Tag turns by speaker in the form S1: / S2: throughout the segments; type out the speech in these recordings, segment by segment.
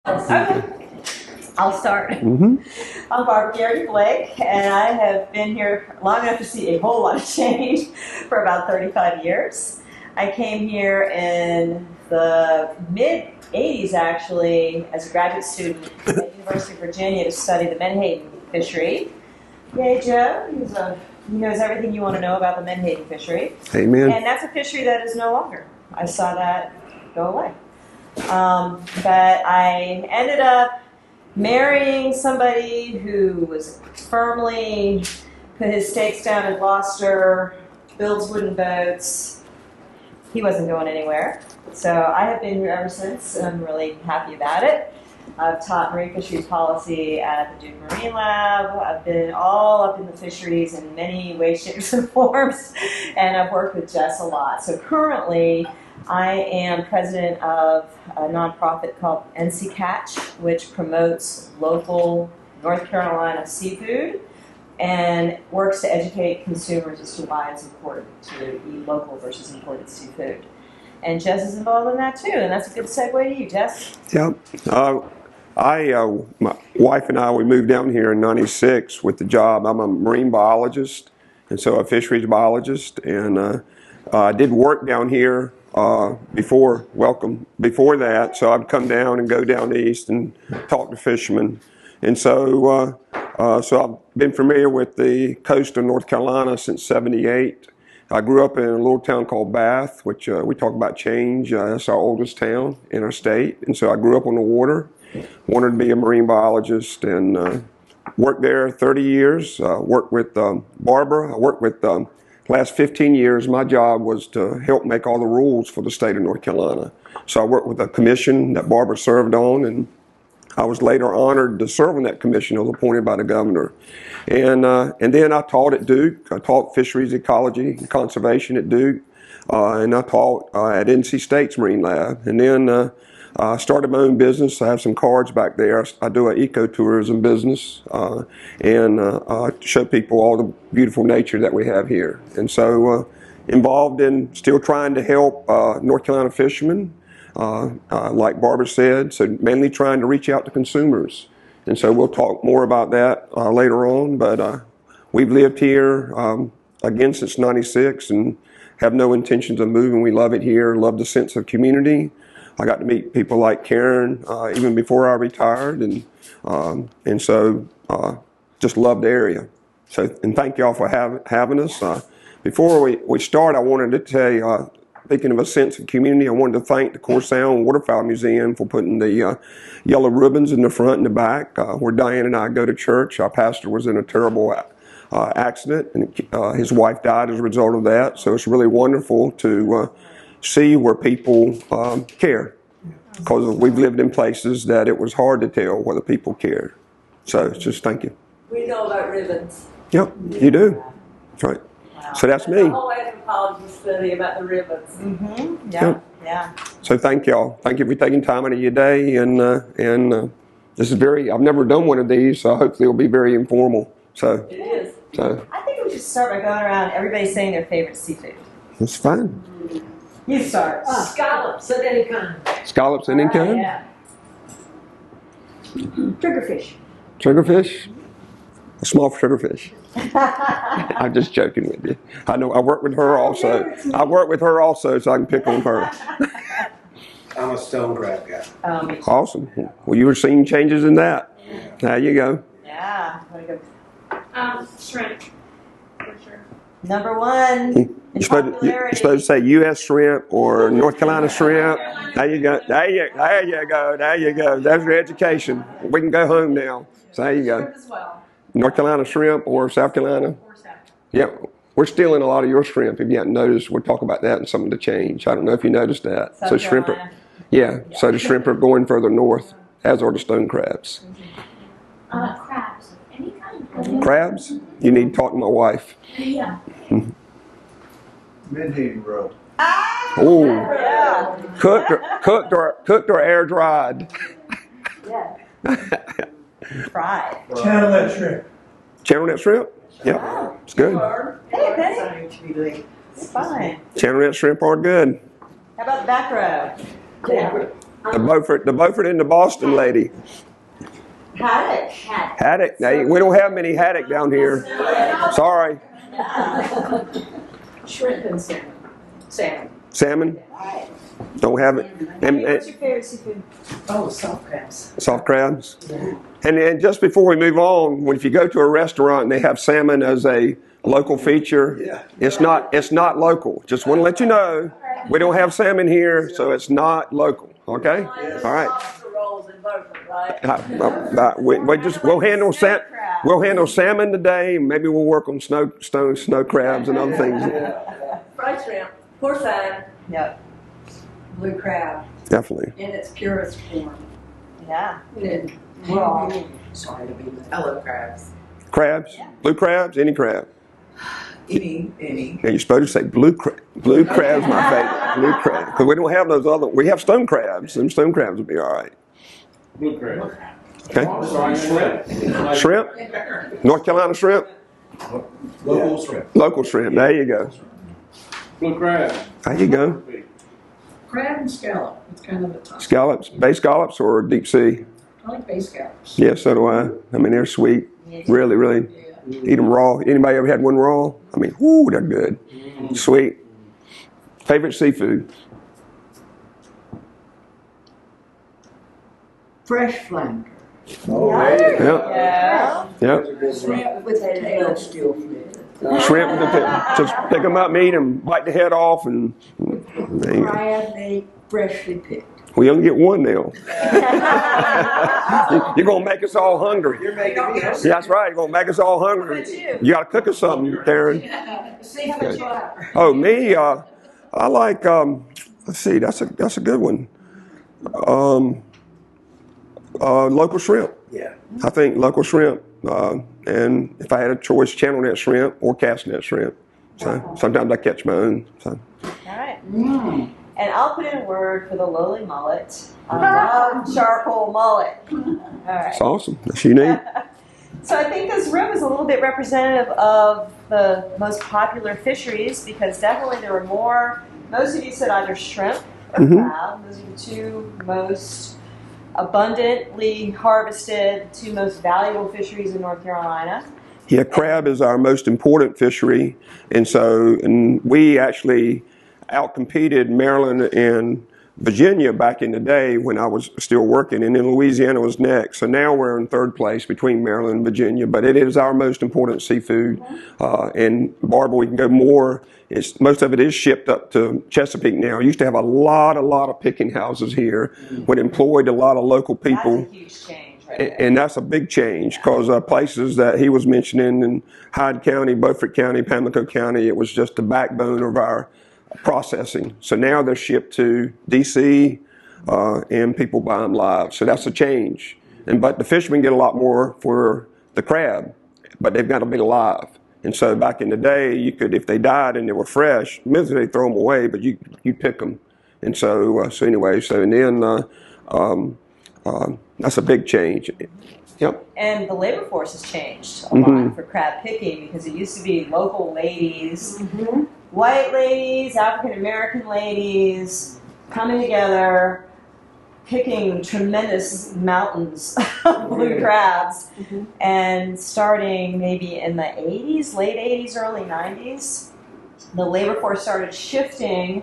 S1: Okay, I'll start. I'm Barbara Garrity-Blake, and I have been here long enough to see a whole lot of change for about 35 years. I came here in the mid-'80s, actually, as a graduate student at the University of Virginia to study the menhaden fishery. Yay, Joe. He knows everything you want to know about the menhaden fishery.
S2: Amen.
S1: And that's a fishery that is no longer. I saw that go away. But I ended up marrying somebody who was firmly put his stakes down in Gloucester, builds wooden boats. He wasn't going anywhere. So I have been here ever since, and I'm really happy about it. I've taught marine fisheries policy at the Duke Marine Lab. I've been all up in the fisheries in many ways, shapes, and forms, and I've worked with Jess a lot. So currently, I am president of a nonprofit called NC Catch, which promotes local North Carolina seafood and works to educate consumers as to why it's important to eat local versus imported seafood. And Jess is involved in that too, and that's a good segue to you, Jess.
S2: Yep. My wife and I, we moved down here in '96 with the job. I'm a marine biologist, and so a fisheries biologist, and I did work down here before that, so I'd come down and go down east and talk to fishermen. And so I've been familiar with the coast of North Carolina since '78. I grew up in a little town called Bath, which we talk about change. That's our oldest town in our state. And so I grew up on the water, wanted to be a marine biologist, and worked there 30 years. Worked with Barbara. I worked with last 15 years, my job was to help make all the rules for the state of North Carolina. So I worked with a commission that Barbara served on, and I was later honored to serve on that commission. I was appointed by the governor. And then I taught at Duke. I taught fisheries ecology and conservation at Duke. And I taught at NC State's Marine Lab. And then I started my own business. I have some cards back there. I do an ecotourism business and show people all the beautiful nature that we have here. And so involved in still trying to help North Carolina fishermen, like Barbara said, so mainly trying to reach out to consumers. And so we'll talk more about that later on. But we've lived here again since '96 and have no intentions of moving. We love it here, love the sense of community. I got to meet people like Karen even before I retired, and so just love the area. So, and thank y'all for having us. Before we start, I wanted to tell you, speaking of a sense of community, I wanted to thank the Corsound Waterfowl Museum for putting the yellow ribbons in the front and the back. Where Diane and I go to church, our pastor was in a terrible accident, and his wife died as a result of that. So it's really wonderful to see where people care, because we've lived in places that it was hard to tell whether people cared. So just thank you.
S3: We know about ribbons.
S2: Yep, you do. That's right.
S3: Wow.
S2: So that's me.
S3: The whole anthropology study about the ribbons.
S1: Mm-hmm. Yeah. Yeah.
S2: So thank y'all. Thank you for taking time out of your day, and this is I've never done one of these, so hopefully it'll be very informal. So
S3: it is.
S2: So
S1: I think we should start by going around everybody saying their favorite seafood.
S2: that's fine.
S1: You start.
S3: Scallops of any kind.
S2: Scallops and any kind?
S3: Yeah. Triggerfish.
S2: Triggerfish? A small triggerfish. I'm just joking with you. I know I work with her also. I work with her also, so I can pick on her.
S4: I'm a stone crab guy.
S2: Awesome. Well, you were seeing changes in that. There you go.
S1: Yeah. Want to go?
S5: Shrimp, for sure.
S1: Number one.
S2: You're supposed to say U.S. shrimp or North Carolina shrimp. There you go. There you go. There you go. There's your education. We can go home now. So there you go.
S5: Shrimp as well.
S2: North Carolina shrimp or South Carolina?
S5: Or South.
S2: Yeah. We're stealing a lot of your shrimp. If you haven't noticed, we'll talk about that and something to change. I don't know if you noticed that.
S1: South
S2: so shrimp
S1: Carolina.
S2: So the shrimp are going further north, as are the stone crabs.
S5: Crabs of any kind.
S2: Crabs? You need to talk to my wife.
S5: Yeah.
S4: Menhaden roe.
S2: Oh,
S1: Yeah.
S2: cooked or air dried.
S1: Yeah. Fried.
S4: Channel that shrimp.
S2: Channel that shrimp? Yep,
S1: Wow.
S2: it's good.
S1: Hey, Penny. It's fine.
S2: Channel that shrimp are good.
S1: How about the back row?
S3: Yeah.
S2: The Beaufort and the Boston lady.
S1: Haddock.
S2: Haddock. Now, we don't have many haddock down here. Sorry.
S3: Shrimp and salmon.
S2: Salmon? Don't have it.
S1: What's your favorite seafood?
S3: Oh, soft crabs.
S2: Soft crabs. And just before we move on, if you go to a restaurant and they have salmon as a local feature, it's not local. Just want to let you know, we don't have salmon here, so it's not local. Okay? All right.
S3: Lobster rolls in Beaufort, right?
S2: We'll handle salmon today. Maybe we'll work on snow crabs and other things.
S3: Fried shrimp, porcine,
S1: Yep.
S3: blue crab
S2: Definitely.
S3: in its purest form.
S1: Yeah.
S3: Raw.
S6: Sorry to be hello crabs.
S2: Crabs? Blue crabs? Any crab?
S6: Any.
S2: Yeah, you're supposed to say blue crab. Blue crab's my favorite. Blue crab. Because we don't have those other. We have stone crabs. Them stone crabs will be all right.
S7: Blue crab.
S2: Okay.
S7: Sorry, shrimp.
S2: Shrimp? North Carolina shrimp?
S7: Local shrimp.
S2: Local shrimp. There you go.
S7: Blue crab.
S2: There you go.
S6: Crab and scallop. It's kind of the top.
S2: Scallops, bay scallops or deep sea?
S6: I like bay scallops.
S2: Yeah, so do I. I mean, they're sweet. Really, really.
S6: Yeah.
S2: Eat them raw. Anybody ever had one raw? I mean, whoo, they're good. Sweet. Favorite seafood?
S6: Fresh flounder.
S2: Yep.
S1: Yeah.
S2: Yep.
S6: Shrimp with the tail still fit.
S2: Shrimp with the tip. Just pick them up, eat them, bite the head off, and there you go.
S6: Crab, they freshly picked.
S2: We only get one now. You're going to make us all hungry.
S4: You're making me
S2: Yeah, that's right. You're going to make us all hungry. You got to cook us something, Darren.
S6: See how much you like.
S2: Oh, me, I like, let's see, that's a good one. Local shrimp.
S4: Yeah.
S2: I think local shrimp. And if I had a choice, channel net shrimp or cast net shrimp. So sometimes I catch my own. So.
S1: All right. And I'll put in a word for the lowly mullet. I love charcoal mullet. All right.
S2: It's awesome. That's unique.
S1: So I think this room is a little bit representative of the most popular fisheries because definitely there were more. Most of you said either shrimp or crab. Those are the two most abundantly harvested, two most valuable fisheries in North Carolina.
S2: Yeah, crab is our most important fishery. And we actually outcompeted Maryland and Virginia back in the day when I was still working, and then Louisiana was next. So now we're in third place between Maryland and Virginia, but it is our most important seafood. And Barbara, we can go more. Most of it is shipped up to Chesapeake now. Used to have a lot of picking houses here, would employed a lot of local people.
S1: That's a huge change right there.
S2: And that's a big change because places that he was mentioning in Hyde County, Beaufort County, Pamlico County, it was just the backbone of our processing. So now they're shipped to D.C. And people buy them live. So that's a change. But the fishermen get a lot more for the crab, but they've got to be alive. And so back in the day, you could, if they died and they were fresh, immediately throw them away, but you pick them. And so that's a big change. Yep.
S1: And the labor force has changed a lot for crab picking because it used to be local ladies, white ladies, African American ladies coming together, picking tremendous mountains of blue crabs, and starting maybe in the 80s, late 80s, early 90s, the labor force started shifting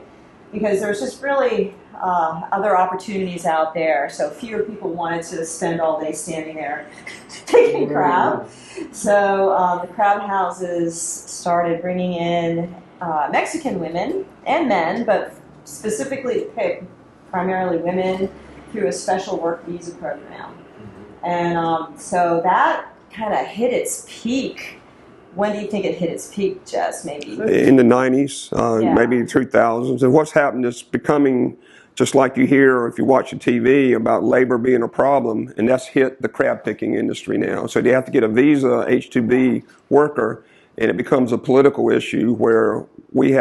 S1: because there was just really other opportunities out there. So fewer people wanted to spend all day standing there picking crab. So the crab houses started bringing in Mexican women and men, but specifically to pick primarily women through a special work visa program. And so that kind of hit its peak. When do you think it hit its peak, Jess? Maybe
S2: in the 90s, maybe 2000s. And what's happened is becoming just like you hear or if you watch the TV about labor being a problem, and that's hit the crab picking industry now. So they have to get a visa, H-2B worker, and it becomes a political issue where we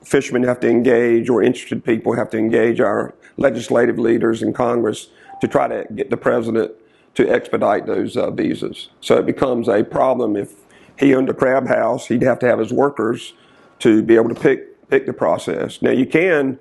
S2: fishermen have to engage, or interested people have to engage our legislative leaders in Congress to try to get the president to expedite those visas. So it becomes a problem. If he owned a crab house, he'd have to have his workers to be able to pick the process. Now you can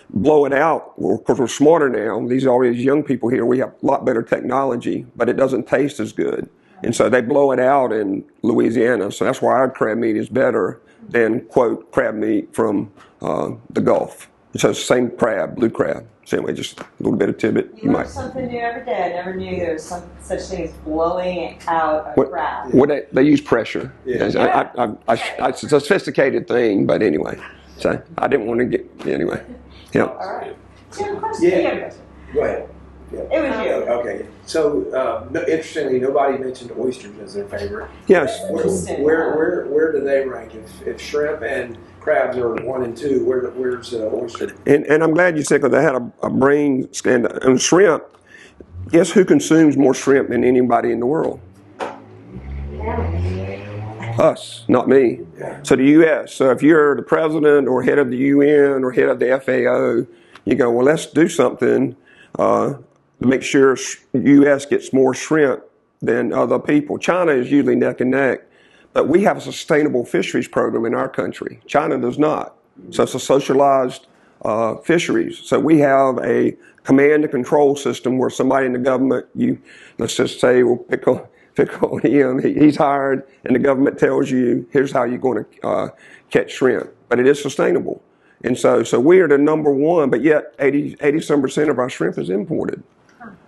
S2: blow it out. Well, of course, we're smarter now. These are all these young people here. We have a lot better technology, but it doesn't taste as good. And so they blow it out in Louisiana. So that's why our crab meat is better than, quote, crab meat from the Gulf. So it's the same crab, blue crab. So anyway, just a little bit of tidbit.
S1: You learn something new every day. I never knew there was some such thing as blowing out a crab.
S2: They use pressure.
S4: Yeah.
S2: It's a sophisticated thing, but anyway. So I didn't want to get, anyway. Yeah.
S1: All right. Do you have a question?
S4: Yeah.
S1: You have a question.
S4: Go ahead. Yeah.
S1: It was you.
S4: Okay. So, interestingly, nobody mentioned oysters as their favorite.
S2: Yes.
S1: Interesting.
S4: Where do they rank? If shrimp and crabs are 1 and 2, where's oyster?
S2: And I'm glad you said, because I had a brain scan on shrimp. Guess who consumes more shrimp than anybody in the world? Us, not me. So the U.S. So if you're the president or head of the UN or head of the FAO, you go, well, let's do something to make sure U.S. gets more shrimp than other people. China is usually neck and neck, but we have a sustainable fisheries program in our country. China does not. So it's a socialized fisheries. So we have a command and control system where somebody in the government, let's just say, we'll pick on him. He's hired, and the government tells you, here's how you're going to catch shrimp. But it is sustainable. And so we are the number one, but yet 80% of our shrimp is imported.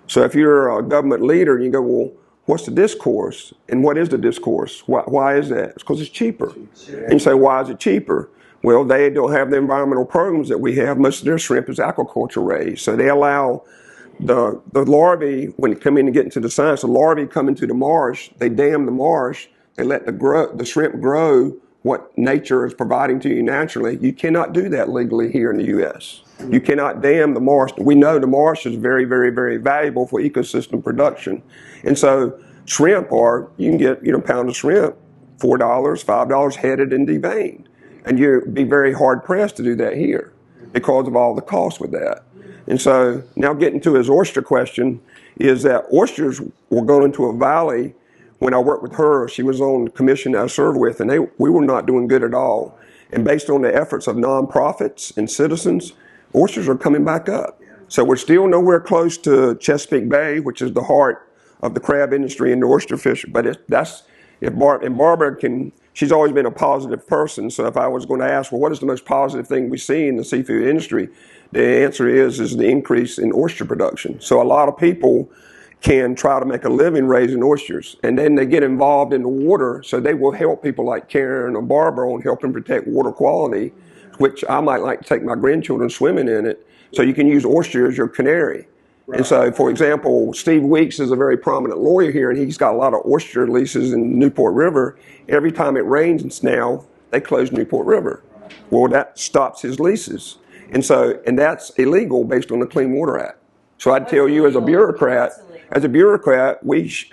S2: So if you're a government leader, you go, well, what's the discourse? And what is the discourse? Why is that? It's because it's cheaper. And you say, why is it cheaper? Well, they don't have the environmental programs that we have. Most of their shrimp is aquaculture raised. So they allow the larvae, when they come in and get into the science, the larvae come into the marsh, they dam the marsh, they let the shrimp grow what nature is providing to you naturally. You cannot do that legally here in the U.S. You cannot dam the marsh. We know the marsh is very, very, very valuable for ecosystem production. And so shrimp you can get, a pound of shrimp, $4, $5 headed and deveined. And you'd be very hard pressed to do that here because of all the costs with that. And so now getting to his oyster question is that oysters were going into a valley. When I worked with her, she was on the commission that I served with, and we were not doing good at all. And based on the efforts of nonprofits and citizens, oysters are coming back up. So we're still nowhere close to Chesapeake Bay, which is the heart of the crab industry and the oyster fish. But Barbara she's always been a positive person. So if I was going to ask, well, what is the most positive thing we see in the seafood industry? The answer is the increase in oyster production. So a lot of people can try to make a living raising oysters, and then they get involved in the water, so they will help people like Karen or Barbara on helping protect water quality, which I might like to take my grandchildren swimming in it. So you can use oyster as your canary. Right. And so, for example, Steve Weeks is a very prominent lawyer here, and he's got a lot of oyster leases in Newport River. Every time it rains now, they close Newport River. Well, that stops his leases. And that's illegal based on the Clean Water Act. So I'd tell you as a bureaucrat,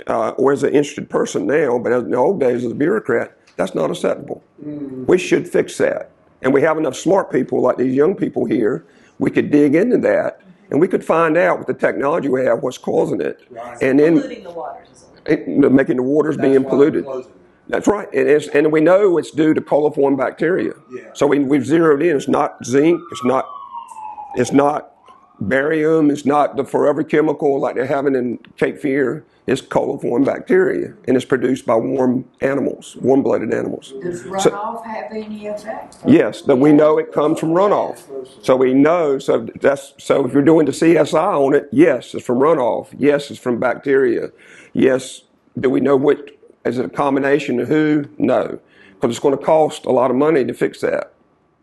S2: or as an interested person now, but in the old days as a bureaucrat, that's not acceptable. We should fix that. And we have enough smart people like these young people here, we could dig into that, and we could find out with the technology we have what's causing it.
S1: Right.
S2: And then
S1: polluting the waters.
S2: Making the waters being polluted. That's right. And we know it's due to coliform bacteria. Yeah. So we've zeroed in. It's not zinc. It's not barium. It's not the forever chemical like they're having in Cape Fear. It's coliform bacteria, and it's produced by warm-blooded animals.
S6: Does runoff have any effect?
S2: Yes, that we know it comes from runoff. So we know. So if you're doing the CSI on it, yes, it's from runoff. Yes, it's from bacteria. Yes, do we know what? Is it a combination of who? No, because it's going to cost a lot of money to fix that.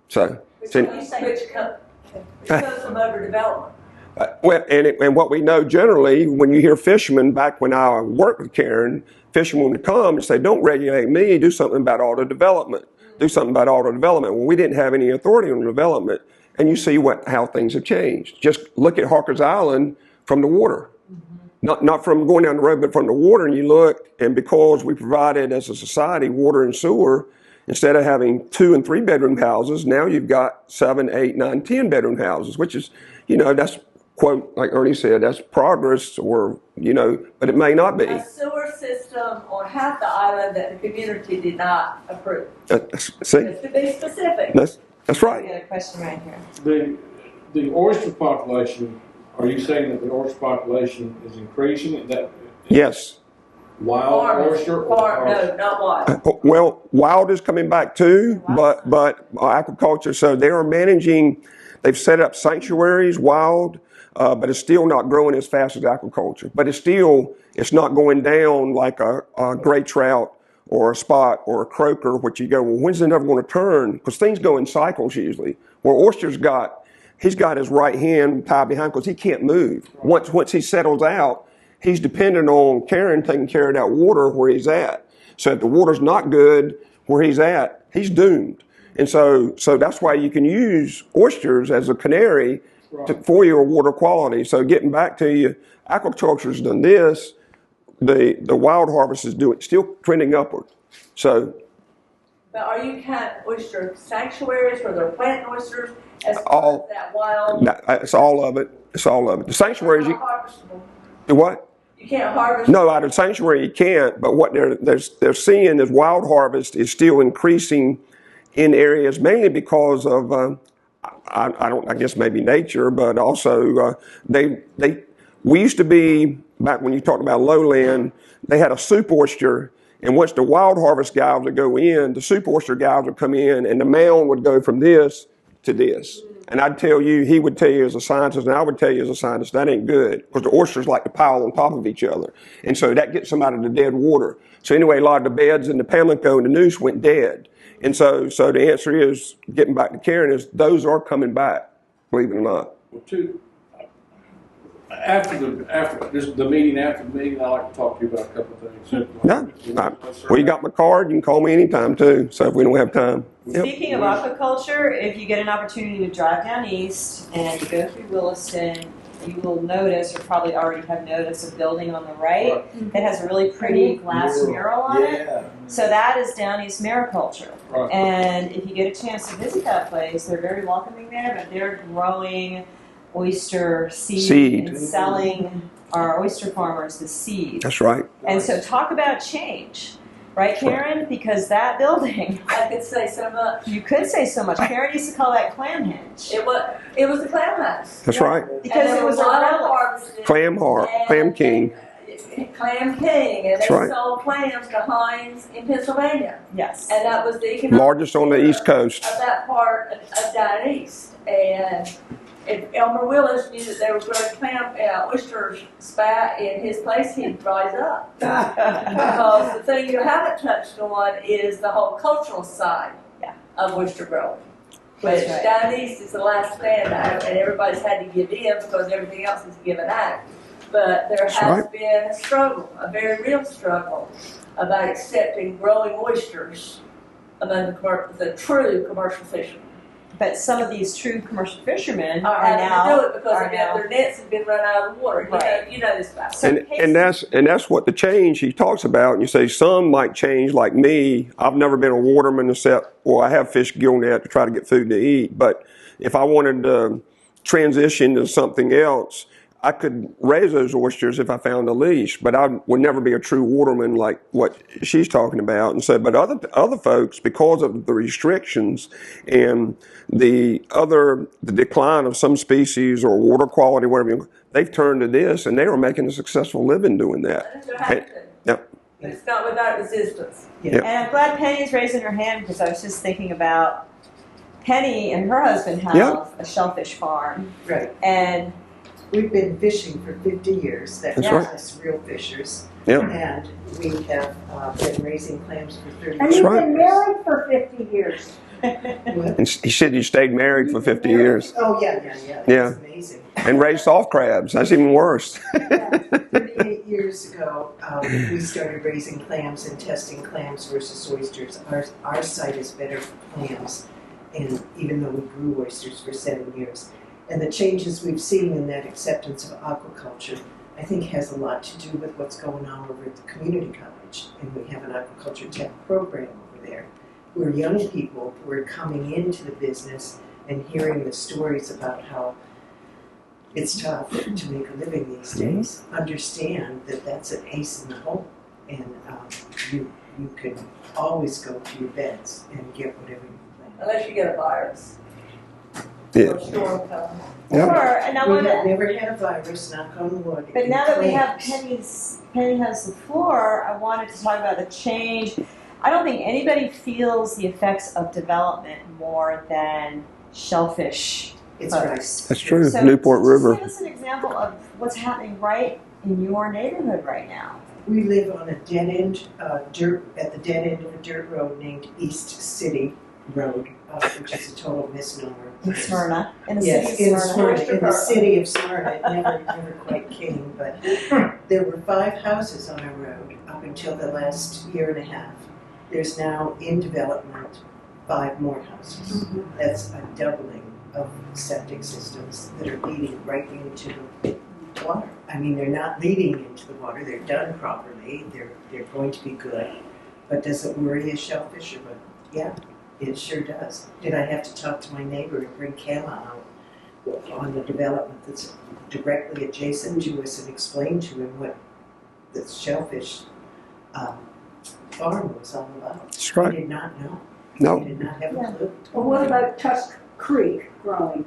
S2: So,
S3: Which comes from overdevelopment.
S2: And what we know generally, when you hear fishermen, back when I worked with Karen, fishermen would come and say, don't regulate me, do something about auto development. Do something about auto development. Well, we didn't have any authority on development, and you see how things have changed. Just look at Harker's Island from the water. Not from going down the road, but from the water, and you look, and because we provided as a society water and sewer, instead of having 2 and 3 bedroom houses, now you've got 7, 8, 9, 10 bedroom houses, which is, that's, quote, like Ernie said, that's progress, or, but it may not be.
S3: A sewer system on half the island that the community did not approve.
S2: See?
S3: Just to be specific.
S2: That's right.
S1: I got a question right here.
S7: the oyster population, are you saying that the oyster population is increasing? That
S2: Yes.
S7: wild
S3: Farming.
S7: oyster? Or
S3: No, not wild.
S2: Well, wild is coming back too, but aquaculture. So they are managing. They've set up sanctuaries, wild, but it's still not growing as fast as aquaculture. But it's not going down like a gray trout or a spot or a croaker, which you go, well, when's it never going to turn? Because things go in cycles usually. Well, he's got his right hand tied behind because he can't move. Once he settles out, he's dependent on Karen taking care of that water where he's at. So if the water's not good where he's at, he's doomed. And so that's why you can use oysters as a canary for your water quality. So getting back to you, aquaculture's done this. The wild harvest is still trending upward. So.
S3: But are you counting oyster sanctuaries where they're planting oysters as part of that wild?
S2: It's all of it. It's all of it. The sanctuaries.
S3: Harvestable.
S2: The what?
S3: You can't harvest.
S2: No, out of sanctuary you can't. But what they're seeing is wild harvest is still increasing in areas mainly because of I guess maybe nature, but also we used to be back when you talked about lowland. They had a soup oyster, and once the wild harvest guys would go in, the soup oyster guys would come in, and the mound would go from this to this. And he would tell you as a scientist, and I would tell you as a scientist, that ain't good, because the oysters like to pile on top of each other. And so that gets them out of the dead water. So anyway, a lot of the beds in the pamlico and the noose went dead. And so the answer is, getting back to Karen, is those are coming back, believe it or not.
S7: Well, after the meeting, I'd like to talk to you about a couple of things.
S2: Yeah. Well, you got my card. You can call me anytime, too, so if we don't have time. Yep.
S1: Speaking of aquaculture, if you get an opportunity to drive down east and you go through Williston, you will notice, or probably already have noticed, a building on the right that has a really pretty glass mural on it. So that is Down East Mariculture.
S7: Right.
S1: And if you get a chance to visit that place, they're very welcoming there, but they're growing oyster seed. And selling our oyster farmers the seed.
S2: That's right.
S1: And so talk about change. Right, Karen? Because that building,
S3: I could say so much.
S1: you could say so much. Karen used to call that clam hinge.
S3: It was a clam house.
S2: That's right.
S1: Because it was a relic.
S2: Clam king.
S3: Clam king, and they
S2: That's right.
S3: sold clams to Heinz in Pennsylvania.
S1: Yes.
S3: And that was the economic
S2: Largest on the East Coast.
S3: of that part of down east. And if Elmer Willis knew that they were growing oyster spat in his place, he'd rise up. Because the thing you haven't touched on is the whole cultural side of oyster growing. Which down east is the last stand out, and everybody's had to give in because everything else is given out. But there has been a struggle, a very real struggle, about accepting growing oysters among the true commercial fishermen.
S1: But some of these true commercial fishermen
S3: Are
S1: are
S3: having
S1: now
S3: to do it because their nets have been run out of the water.
S1: Right.
S3: You know this about.
S2: And that's what the change he talks about. And you say some might change, like me. I've never been a waterman except, well, I have fished gill net to try to get food to eat. But if I wanted to transition to something else, I could raise those oysters if I found a leash, but I would never be a true waterman like what she's talking about. And so, but other folks, because of the restrictions and the decline of some species or water quality, whatever, they've turned to this, and they are making a successful living doing that.
S3: But it's not without resistance.
S2: Yeah.
S1: And I'm glad Penny's raising her hand because I was just thinking about Penny and her husband have a shellfish farm.
S8: Right.
S1: And
S8: we've been fishing for 50 years. That's us real fishers.
S2: Yeah.
S8: And we have been raising clams for 30 years.
S9: And you've been married for 50 years.
S2: And he said you stayed married for 50 years.
S8: Oh, yeah. That's amazing.
S2: And raised soft crabs. That's even worse.
S8: 38 years ago, we started raising clams and testing clams versus oysters. Our site is better for clams, and even though we grew oysters for 7 years. And the changes we've seen in that acceptance of aquaculture, I think, has a lot to do with what's going on over at the community college. And we have an aquaculture tech program over there, where young people who are coming into the business and hearing the stories about how it's tough to make a living these days, understand that that's an ace in the hole. And you can always go to your beds and get whatever you plan.
S3: Unless you get a virus.
S2: Yeah. Yeah.
S1: Or, and I
S8: We
S1: want
S8: have
S1: to,
S8: never had a virus, knock on wood.
S1: but
S8: in
S1: now that we have
S8: clams.
S1: Penny has the floor, I wanted to talk about the change. I don't think anybody feels the effects of development more than shellfish.
S8: It's
S1: folks.
S8: rice.
S2: That's true.
S1: So
S2: Newport
S1: just
S2: River.
S1: give us an example of what's happening right in your neighborhood right now.
S8: We live on a dead end, at the dead end of a dirt road named East City Road, which is a total misnomer.
S1: In Smyrna, in the
S8: Yes,
S1: city
S8: in
S1: of Smyrna.
S8: Smyrna, in the city of Smyrna. It never quite came, but there were 5 houses on our road up until the last year and a half. There's now in development 5 more houses. That's a doubling of septic systems that are leading right into the water. I mean, they're not leading into the water. They're done properly. They're going to be good. But does it worry a shellfisher? But yeah, it sure does. Did I have to talk to my neighbor and bring Kama out on the development that's directly adjacent to us and explain to him what the shellfish farm was all about?
S2: That's right.
S8: He did not know.
S2: No.
S8: He did not have a clue.
S9: Well, what about Tusk Creek growing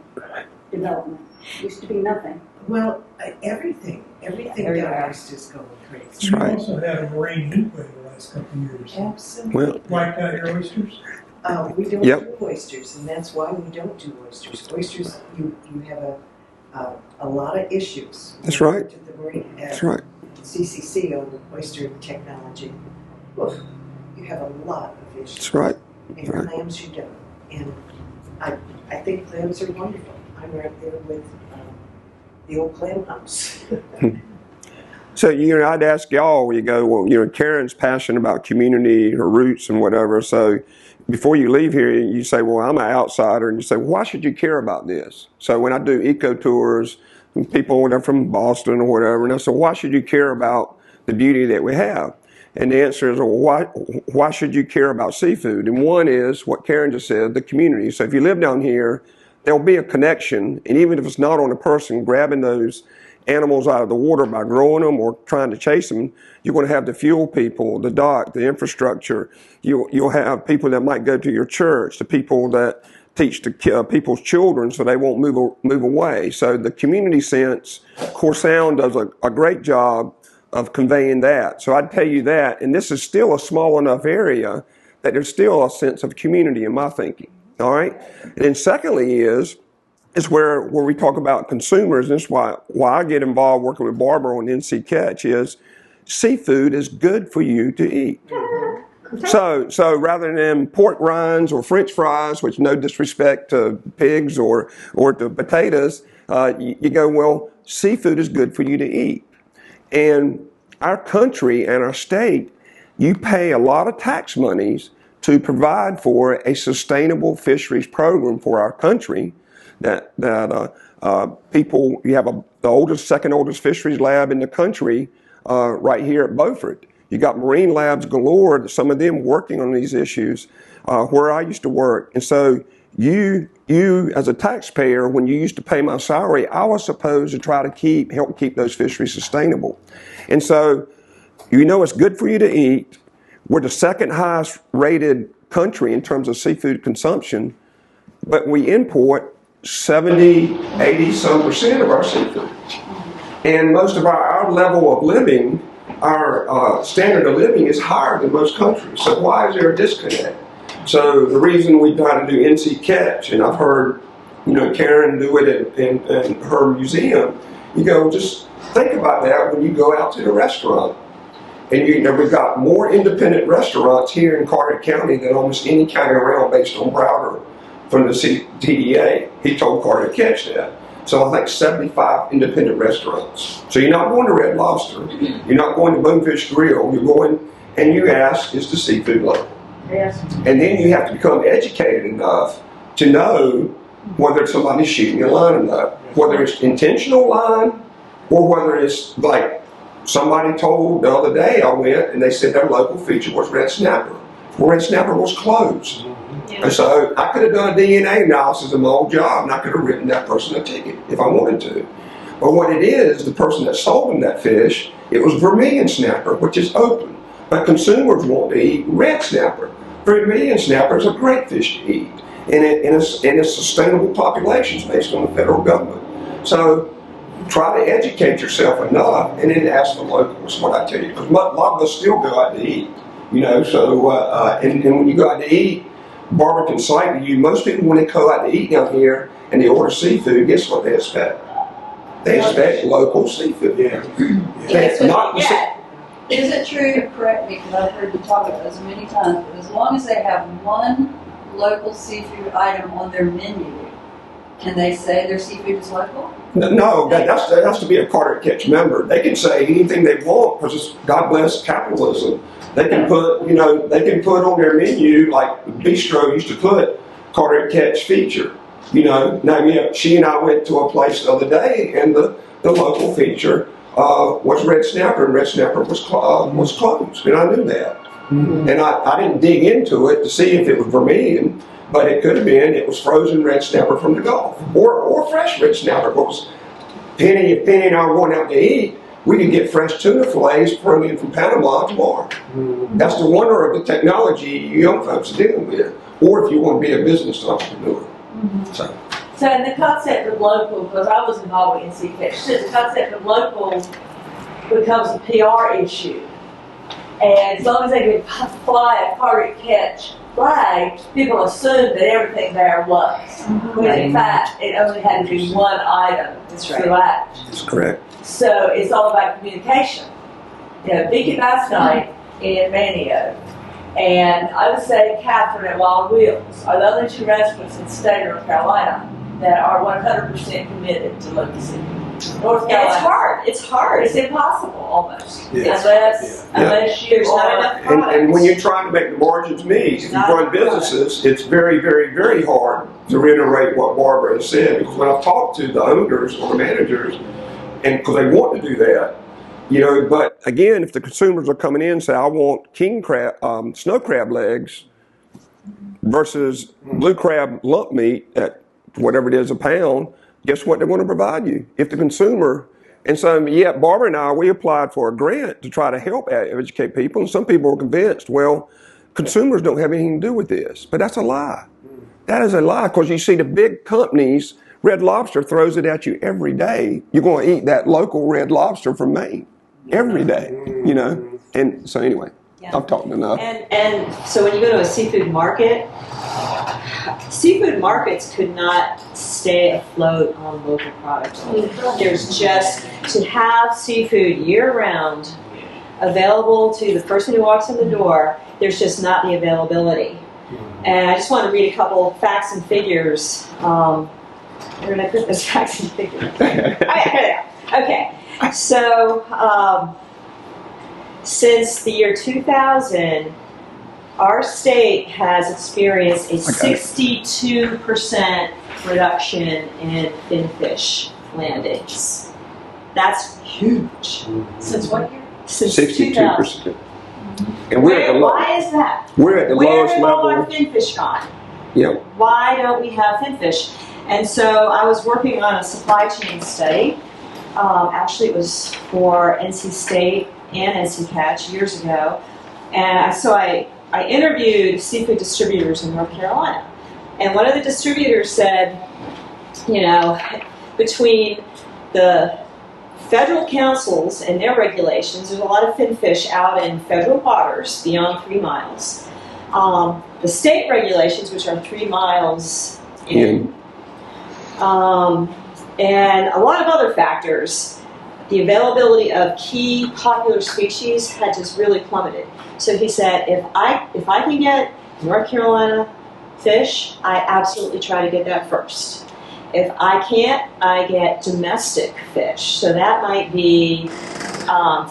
S9: development? Used to be nothing.
S8: Well, everything
S1: Everywhere.
S8: down east is going crazy.
S2: That's right.
S10: You also had a marine heat wave the last couple of years.
S8: Absolutely.
S2: Well,
S10: Wiped out your oysters?
S8: We don't
S2: Yep.
S8: do oysters, and that's why we don't do oysters. Oysters, you have a lot of issues.
S2: That's right.
S8: To the marine,
S2: that's right.
S8: CCC on oyster technology. Oof, you have a lot of issues.
S2: That's right.
S8: And
S2: Right.
S8: clams you don't. And I think clams are wonderful. I'm right there with the old clam house.
S2: So, I'd ask y'all, well, Karen's passionate about community, her roots and whatever. So before you leave here, you say, well, I'm an outsider. And you say, well, why should you care about this? So when I do eco tours, people that are from Boston or whatever, and I say, why should you care about the beauty that we have? And the answer is, well, why should you care about seafood? And one is what Karen just said, the community. So if you live down here, there'll be a connection. And even if it's not on a person grabbing those animals out of the water by growing them or trying to chase them, you're going to have the fuel people, the dock, the infrastructure. You'll have people that might go to your church, the people that teach people's children so they won't move away. So the community sense, Core Sound does a great job of conveying that. So I'd tell you that, and this is still a small enough area that there's still a sense of community in my thinking. All right? And then secondly is where we talk about consumers, and this is why I get involved working with Barbara on NC Catch, is seafood is good for you to eat. So rather than pork rinds or French fries, which no disrespect to pigs or to potatoes, you go, well, seafood is good for you to eat. And our country and our state, you pay a lot of tax monies to provide for a sustainable fisheries program for our country. That people, you have the second oldest fisheries lab in the country right here at Beaufort. You got marine labs galore, some of them working on these issues where I used to work. And so you as a taxpayer, when you used to pay my salary, I was supposed to try to help keep those fisheries sustainable. And so, it's good for you to eat. We're the second highest rated country in terms of seafood consumption, but we import 80% of our seafood. And most of our level of living, our standard of living is higher than most countries. So why is there a disconnect? So the reason we try to do NC Catch, and I've heard, Karen do it in her museum, just think about that when you go out to the restaurant. And we've got more independent restaurants here in Carter County than almost any county around based on Browder from the TDA. He told Carter to catch that. So I think 75 independent restaurants. So you're not going to Red Lobster. You're not going to Bonefish Grill. You're going and you ask, is the seafood local?
S9: Yes.
S2: And then you have to become educated enough to know whether somebody's shooting a line or not. Whether it's intentional line or whether it's like somebody told the other day I went and they said their local feature was red snapper. Well, red snapper was closed. And so I could have done a DNA analysis of my old job and I could have written that person a ticket if I wanted to. But what it is, the person that sold them that fish, it was vermilion snapper, which is open. But consumers want to eat red snapper. Vermilion snapper is a great fish to eat. and it's sustainable populations based on the federal government. So try to educate yourself enough, and then ask the locals. What I tell you, because a lot of us still go out to eat, you know. So and when you go out to eat, Barbara can cite to you. Most people, when they go out to eat down here and they order seafood, guess what they expect? They expect local seafood.
S4: Yeah.
S3: That's
S2: Not
S3: what you get.
S11: Is it true, correct me, because I've heard you talk about this many times, but as long as they have one local seafood item on their menu, can they say their seafood is local?
S2: No, that has to be a Carter Catch member. They can say anything they want because it's, God bless capitalism. They can put, you know, they can put on their menu, like the bistro used to put Carter Catch feature. You know, now yeah, she and I went to a place the other day, and the local feature was red snapper, and red snapper was closed, and I knew that. Mm-hmm. And I didn't dig into it to see if it was vermilion, but it could have been. It was frozen red snapper from the Gulf, or fresh red snapper. Because Penny and I were going out to eat, we could get fresh tuna fillets thrown in from Panama tomorrow. Mm-hmm. That's the wonder of the technology you young folks are dealing with, or if you want to be a business entrepreneur. Mm-hmm.
S3: So in the concept of local, because I was involved in CCatch, the concept of local becomes a PR issue. And as long as they can fly a Carter Catch flag, people assume that everything there was. Mm-hmm. When in fact, it only had to be one item throughout.
S2: That's correct.
S3: So it's all about communication. You know, Vicky last night in Manio, and I would say Catherine at Wild Wheels are the only two restaurants in the state of North Carolina that are 100% committed to local seafood. North Carolina. It's hard. It's impossible almost. Yes. Unless there's not enough products.
S2: And when you're trying to make the margins meet, if you run businesses, it's very, very, very hard to reiterate what Barbara has said. Because when I've talked to the owners or the managers, and because they want to do that, you know, but again, if the consumers are coming in and say, I want king crab, snow crab legs versus blue crab lump meat at whatever it is a pound, guess what they're going to provide you? If the consumer, and so, yeah, Barbara and I, we applied for a grant to try to help educate people, and some people were convinced, well, consumers don't have anything to do with this. But that's a lie. That is a lie, because you see the big companies, Red Lobster throws it at you every day. You're going to eat that local Red Lobster from Maine every day, you know? And so anyway, yeah. I've talked enough.
S1: And so when you go to a seafood market, seafood markets could not stay afloat on local products. There's just, to have seafood year-round available to the person who walks in the door, there's just not the availability. And I just want to read a couple of facts and figures. Where did I put those facts and figures? Okay. So since the year 2000, our state has experienced a 62% reduction in finfish landings. That's huge.
S11: Since what year?
S1: Since
S2: 62%. And
S1: why is that?
S2: We're at the lowest level.
S1: Where have all our finfish gone?
S2: Yep.
S1: Why don't we have finfish? And so I was working on a supply chain study. Actually, it was for NC State and NC Catch years ago. And so I interviewed seafood distributors in North Carolina. And one of the distributors said, you know, between the federal councils and their regulations, there's a lot of finfish out in federal waters beyond 3 miles. The state regulations, which are 3 miles in, and a lot of other factors, the availability of key popular species had just really plummeted. So he said, if I can get North Carolina fish, I absolutely try to get that first. If I can't, I get domestic fish. So that might be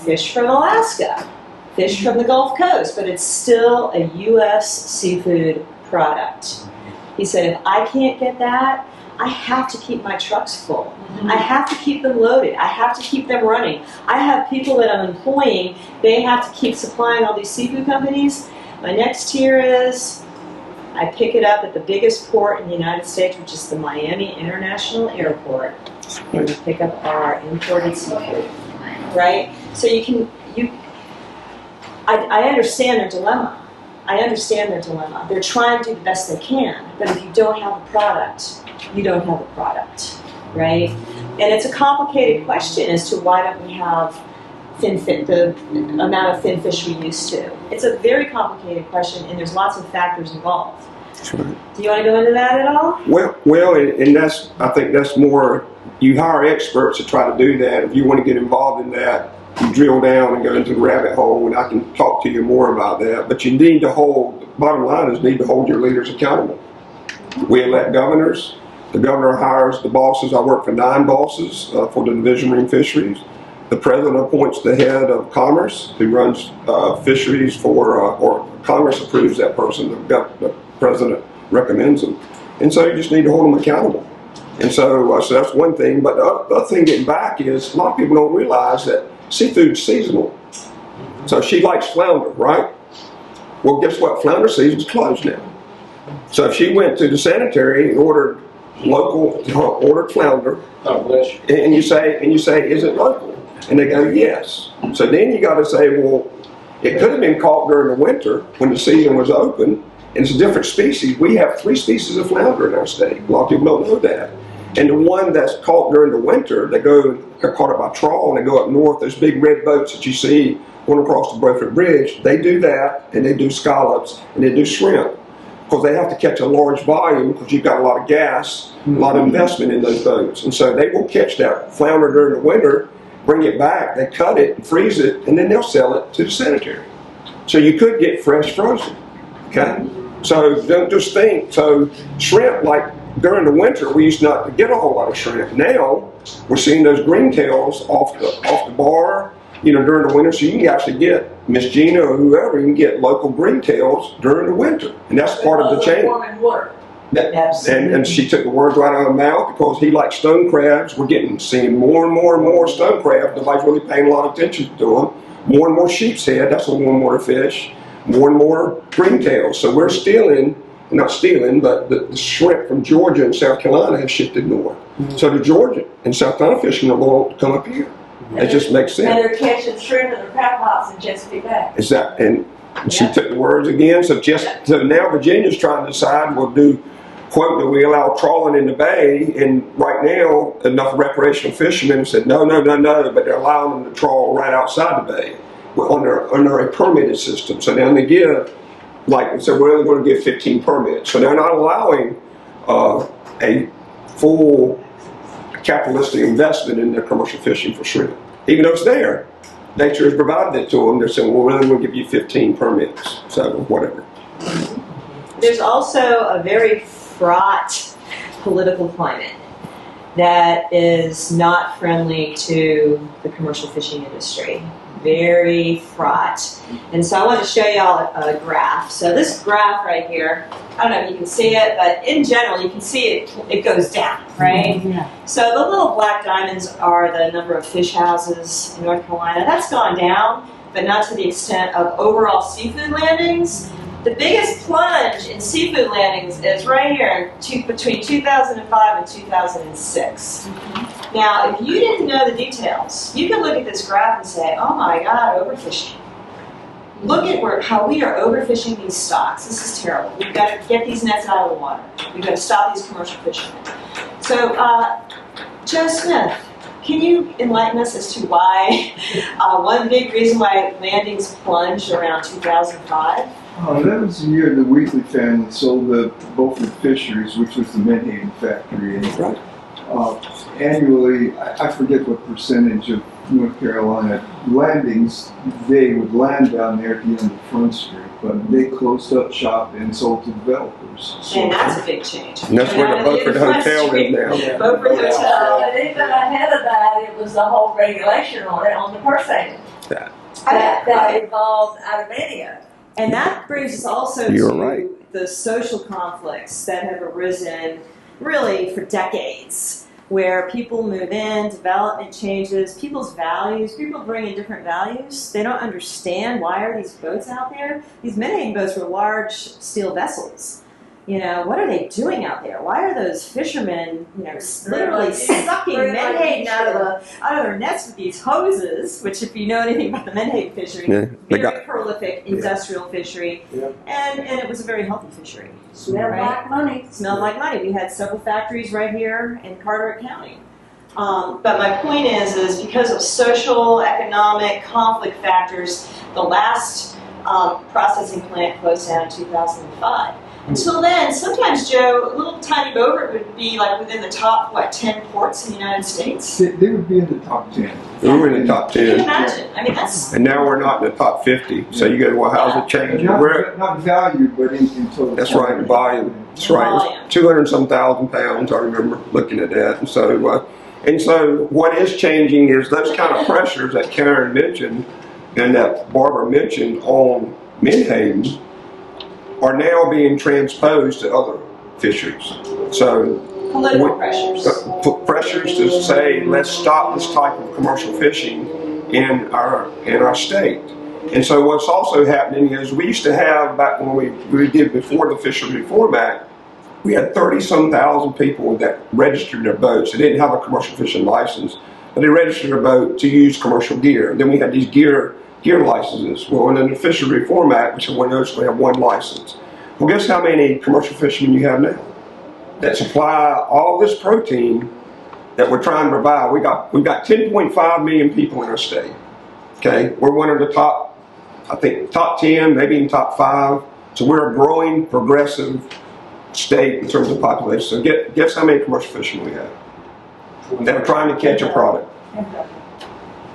S1: fish from Alaska, fish from the Gulf Coast, but it's still a U.S. seafood product. He said, if I can't get that, I have to keep my trucks full. Mm-hmm. I have to keep them loaded. I have to keep them running. I have people that I'm employing, they have to keep supplying all these seafood companies. My next tier is, I pick it up at the biggest port in the United States, which is the Miami International Airport, and we pick up our imported seafood, right? So I understand their dilemma. I understand their dilemma. They're trying to do the best they can, but if you don't have a product, you don't have a product, right? And it's a complicated question as to why don't we have the amount of fin fish we used to. It's a very complicated question, and there's lots of factors involved.
S2: Sure.
S1: Do you want to go into that at all?
S2: Well, and I think that's more, you hire experts to try to do that. If you want to get involved in that, you drill down and go into the rabbit hole, and I can talk to you more about that. But you need to bottom line is need to hold your leaders accountable. We elect governors. The governor hires the bosses. I work for 9 bosses for the Division of Marine Fisheries. The president appoints the head of commerce who runs fisheries or Congress approves that person. The president recommends them. And so you just need to hold them accountable. And so that's one thing. But the other thing getting back is a lot of people don't realize that seafood's seasonal. So she likes flounder, right? Well, guess what? Flounder season's closed now. So if she went to the sanitary and ordered flounder, and you say, is it local? And they go, yes. So then you got to say, well, it could have been caught during the winter when the season was open, and it's a different species. We have 3 species of flounder in our state. A lot of people don't know that. And the one that's caught during the winter, they're caught up by trawl, and they go up north. Those big red boats that you see going across the Beaufort Bridge, they do that, and they do scallops, and they do shrimp. Because they have to catch a large volume because you've got a lot of gas, a lot of investment in those boats. And so they will catch that flounder during the winter, bring it back, they cut it, freeze it, and then they'll sell it to the sanitary. So you could get fresh frozen, okay? So don't just think, so shrimp, like during the winter, we used not to get a whole lot of shrimp. Now, we're seeing those green tails off the bar, during the winter, so you can actually get Miss Gina or whoever, you can get local green tails during the winter. And that's part of the chain. And she took the words right out of her mouth because he likes stone crabs. We're seeing more and more and more stone crabs. Nobody's really paying a lot of attention to them. More and more sheep's head, that's a warm water fish. More and more green tails. So we're not stealing, but the shrimp from Georgia and South Carolina have shifted north. So the Georgia and South Carolina fishermen will come up here. It just makes sense.
S3: And they're catching shrimp in the crab pots in Chesapeake Bay.
S2: Exactly. And she took the words again. So now Virginia's trying to decide, quote, that we allow trawling in the bay, and right now enough recreational fishermen have said no, but they're allowing them to trawl right outside the bay under a permitted system. So now they give, we're only going to give 15 permits. So they're not allowing a full capitalistic investment in their commercial fishing for shrimp. Even though it's there, nature has provided it to them. They're saying, well, we're only going to give you 15 permits. So whatever.
S1: There's also a very fraught political climate that is not friendly to the commercial fishing industry. Very fraught. And so I want to show y'all a graph. So this graph right here, I don't know if you can see it, but in general you can see it goes down, right?
S9: Yeah.
S1: So the little black diamonds are the number of fish houses in North Carolina. That's gone down, but not to the extent of overall seafood landings. The biggest plunge in seafood landings is right here between 2005 and 2006. Now, if you didn't know the details, you could look at this graph and say, oh my God, overfishing. Look at how we are overfishing these stocks. This is terrible. We've got to get these nets out of the water. We've got to stop these commercial fishermen. So, Joe Smith, can you enlighten us as to why, one big reason why landings plunged around 2005?
S12: That was the year the Weekly family sold the Beaufort Fisheries, which was the Menhaden factory. And, annually, I forget what percentage of North Carolina landings, they would land down there at the end of Front Street, but they closed up shop and sold to developers.
S1: So, and that's a big change.
S2: And that's where the Beaufort Hotel is now.
S3: Yeah. Beaufort Hotel. And even ahead of that, it was the whole regulation on the purse seine that evolved out of India.
S1: And that brings us also to the social conflicts that have arisen really for decades, where people move in, development changes, people's values, people bring in different values. They don't understand why are these boats out there. These Menhaden boats were large steel vessels. You know, what are they doing out there? Why are those fishermen, you know, literally sucking menhaden out of their nets with these hoses? Which, if you know anything about the menhaden fishery, very prolific industrial fishery, and it was a very healthy fishery.
S3: Smelled like money.
S1: Smelled like money. We had several factories right here in Carteret County. But my point is because of social, economic, conflict factors, the last processing plant closed down in 2005. Until then, sometimes, Joe, a little tiny boat would be like within the top, 10 ports in the United States?
S12: They would be in the top 10.
S2: We were in the top 10.
S1: Can you imagine? I mean, that's...
S2: And now we're not in the top 50. So you go, well, how's it changing?
S12: Not value, but in total.
S2: That's right, in volume. That's right. 200 and some thousand pounds, I remember looking at that. And so what is changing is those kind of pressures that Karen mentioned and that Barbara mentioned on menhaden are now being transposed to other fisheries. So
S1: political pressures.
S2: Pressures to say, let's stop this type of commercial fishing in our state. And so what's also happening is we used to have, back when we did before the Fisheries Reform Act, we had 30-some thousand people that registered their boats. They didn't have a commercial fishing license, but they registered their boat to use commercial gear. Then we had these gear licenses. Well, in the Fisheries Reform Act, we said, well, notice we have one license. Well, guess how many commercial fishermen you have now that supply all this protein that we're trying to provide? We've got 10.5 million people in our state. Okay, we're one of the top, I think, top 10, maybe in top 5. So we're a growing, progressive state in terms of population. So guess how many commercial fishermen we have that are trying to catch a product?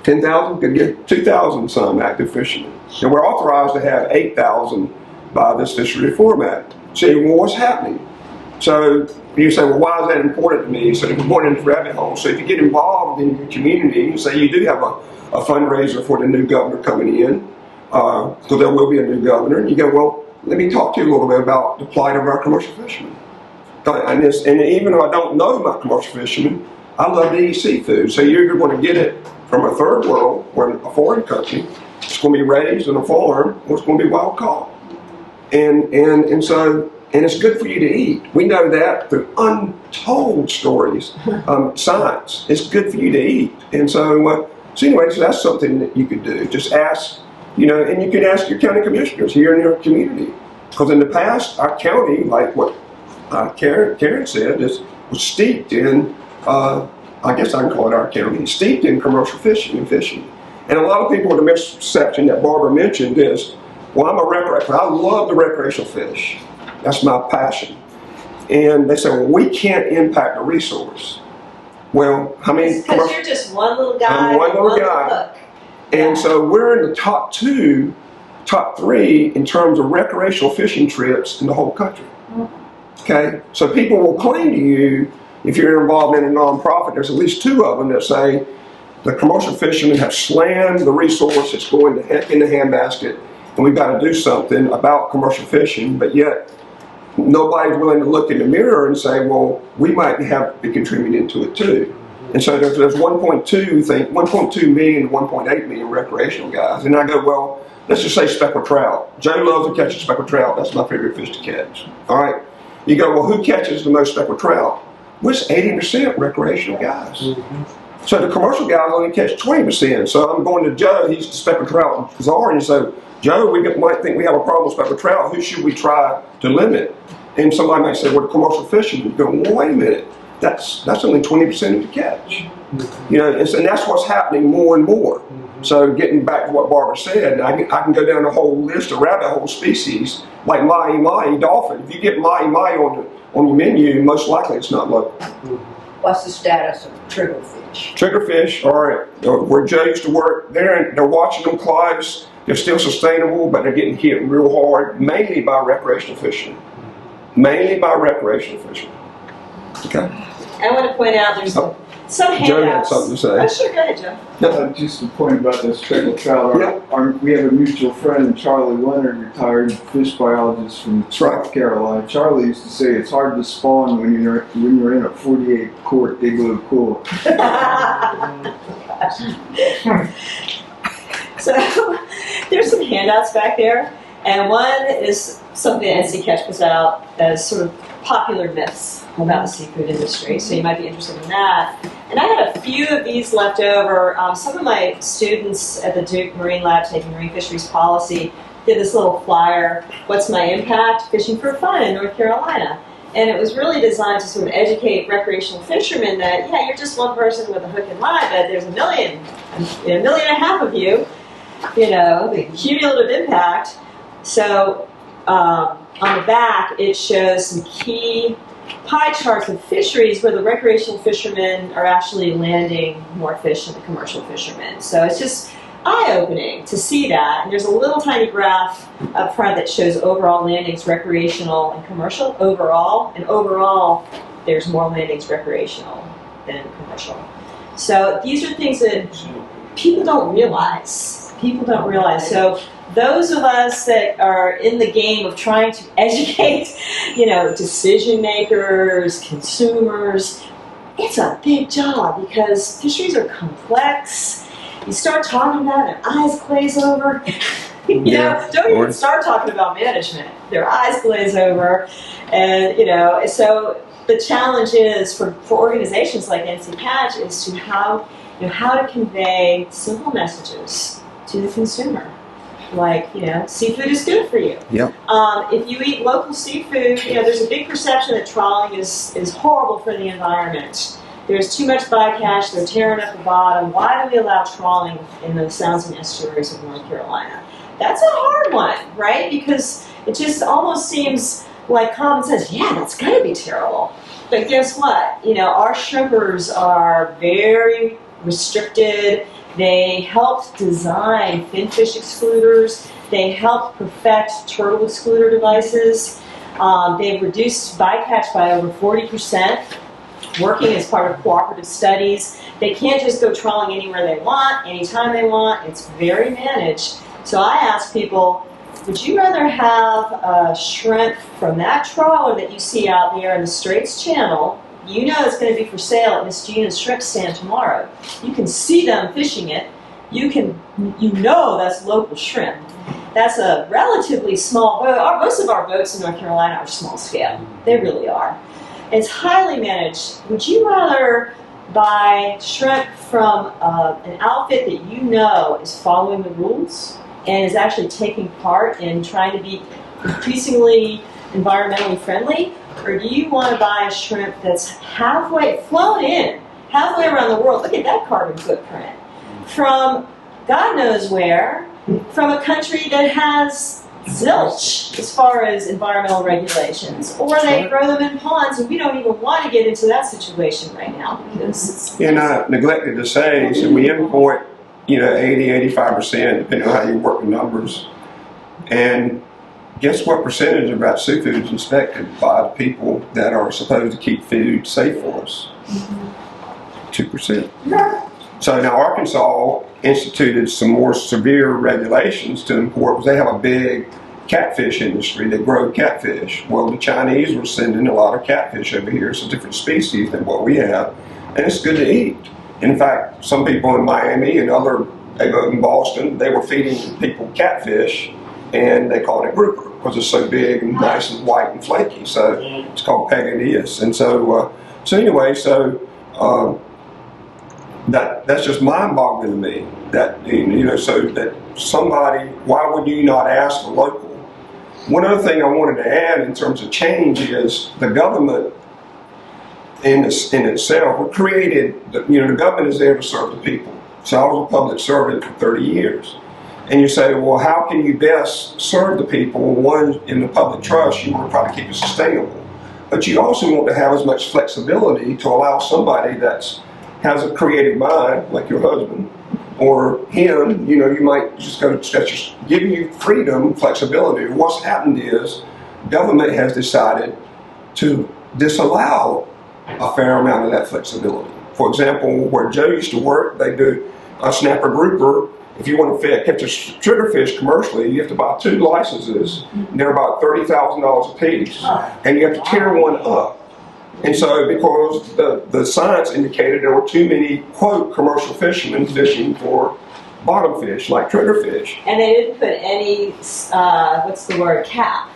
S2: 10,000, could get 2,000 some active fishermen. And we're authorized to have 8,000 by this Fisheries Reform Act. So, well, what's happening? So you say, well, why is that important to me? So you're going into rabbit hole. So if you get involved in your community, you say you do have a fundraiser for the new governor coming in, so there will be a new governor, and you go, well, let me talk to you a little bit about the plight of our commercial fishermen. And even though I don't know about commercial fishermen, I love to eat seafood. So you're going to get it from a third world, or a foreign country. It's going to be raised in a farm, or it's going to be wild caught. And it's good for you to eat. We know that through untold stories, science. It's good for you to eat. And so anyways, that's something that you could do. Just ask, and you can ask your county commissioners here in your community. Because in the past, our county, like what Karen said, was steeped in, I guess I can call it our county, steeped in commercial fishing and fishing. And a lot of people with the misconception that Barbara mentioned is, well, I'm a recreational, I love the recreational fish. That's my passion. And they say, well, we can't impact the resource. Well, how many?
S1: Because you're just one little guy.
S2: I'm one little guy. And so we're in the top 3 in terms of recreational fishing trips in the whole country. Okay? So people will claim to you, if you're involved in a nonprofit, there's at least 2 of them that say the commercial fishermen have slammed the resource, it's going to heck in the handbasket, and we've got to do something about commercial fishing, but yet nobody's willing to look in the mirror and say, well, we might have to be contributing to it too. And so there's 1.2 million to 1.8 million recreational guys. And I go, well, let's just say speckled trout. Joe loves to catch a speckled trout. That's my favorite fish to catch. All right. You go, well, who catches the most speckled trout? Well, it's 80% recreational guys. So the commercial guys only catch 20%. So I'm going to Joe, he's the speckled trout czar, and you say, Joe, we might think we have a problem with speckled trout. Who should we try to limit? And somebody might say, well, the commercial fishermen. You go, well, wait a minute. That's only 20% of the catch. And that's what's happening more and more. So getting back to what Barbara said, I can go down a whole list of rabbit hole species, like mahi-mahi dolphin. If you get mahi-mahi on your menu, most likely it's not local.
S9: What's the status of triggerfish?
S2: Triggerfish are where Joe used to work. They're watching them close. They're still sustainable, but they're getting hit real hard, mainly by recreational fishing. Mainly by recreational fishing. Okay.
S1: I want to point out there's some handouts.
S2: Joe had something to say.
S1: Oh, sure, go ahead, Joe.
S12: Just a point about the speckled trout. We have a mutual friend, Charlie Leonard, retired fish biologist from North Carolina. Charlie used to say it's hard to spawn when you're in a 48-quart igloo pool.
S1: So there's some handouts back there. And one is something that NC Catch puts out as sort of popular myths about the seafood industry, so you might be interested in that. And I had a few of these left over. Some of my students at the Duke Marine Lab taking marine fisheries policy did this little flyer, what's my impact? Fishing for fun in North Carolina. And it was really designed to sort of educate recreational fishermen that, yeah, you're just one person with a hook and line, but there's a million and a half of you, the cumulative impact. So on the back, it shows some key pie charts of fisheries where the recreational fishermen are actually landing more fish than the commercial fishermen. So it's just eye-opening to see that. And there's a little tiny graph up front that shows overall landings, recreational and commercial overall. And overall, there's more landings recreational than commercial. So these are things that people don't realize. So those of us that are in the game of trying to educate, decision makers, consumers, it's a big job because fisheries are complex. You start talking about it, their eyes glaze over. Don't even start talking about management. Their eyes glaze over. And, so the challenge is for organizations like NC Catch is to how to convey simple messages to the consumer. Like, seafood is good for you.
S2: Yep.
S1: If you eat local seafood, there's a big perception that trawling is horrible for the environment. There's too much bycatch, they're tearing up the bottom. Why do we allow trawling in the sounds and estuaries of North Carolina? That's a hard one, right? Because it just almost seems like common sense. Yeah, that's going to be terrible. But guess what? Our shrimpers are very restricted. They helped design finfish excluders. They helped perfect turtle excluder devices. They've reduced bycatch by over 40%. Working as part of cooperative studies. They can't just go trawling anywhere they want, anytime they want. It's very managed. So I ask people, would you rather have a shrimp from that trawler that you see out there in the Straits Channel? It's going to be for sale at Miss Gina's shrimp stand tomorrow. You can see them fishing it. That's local shrimp. That's a relatively small boat. Most of our boats in North Carolina are small scale. They really are. It's highly managed. Would you rather buy shrimp from an outfit that is following the rules and is actually taking part in trying to be increasingly environmentally friendly? Or do you want to buy a shrimp that's flown in, halfway around the world? Look at that carbon footprint. From God knows where, from a country that has zilch as far as environmental regulations, or they grow them in ponds, and we don't even want to get into that situation right now because
S2: and I neglected to say, so we import 80-85%, depending on how you work the numbers, and guess what percentage of that seafood is inspected by the people that are supposed to keep food safe for us? 2%. So now Arkansas instituted some more severe regulations to import because they have a big catfish industry. They grow catfish. Well, the Chinese were sending a lot of catfish over here. It's a different species than what we have, and it's good to eat. In fact, some people in Miami and in Boston, they were feeding people catfish, and they called it grouper because it's so big and nice and white and flaky. So it's called pegadius. And that's just mind-boggling to me. So that somebody, why would you not ask the local? One other thing I wanted to add in terms of change is the government in itself created. The government is there to serve the people. So I was a public servant for 30 years. And you say, well, how can you best serve the people? One, in the public trust, you want to try to keep it sustainable. But you also want to have as much flexibility to allow somebody that has a creative mind, like your husband, or him, you might just go to give you freedom, flexibility. What's happened is government has decided to disallow a fair amount of that flexibility. For example, where Joe used to work, they do a snapper grouper. If you want to catch a triggerfish commercially, you have to buy 2 licenses, and they're about $30,000 a piece, and you have to tear one up. And so because the science indicated there were too many, quote, commercial fishermen fishing for bottom fish, like triggerfish.
S1: And they didn't put any, cap.